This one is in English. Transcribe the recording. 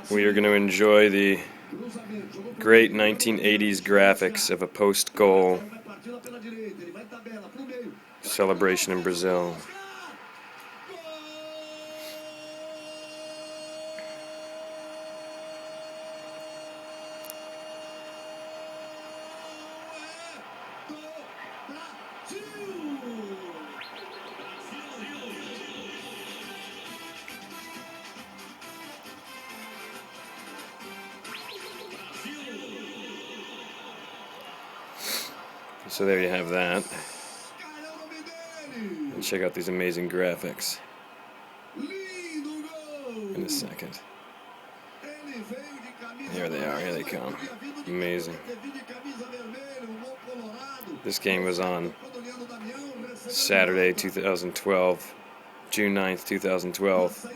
we are going to enjoy the great 1980s graphics of a post-goal celebration in Brazil. So there you have that. And check out these amazing graphics in a second. Here they are, here they come. Amazing. This game was on Saturday, 2012, June 9th, 2012.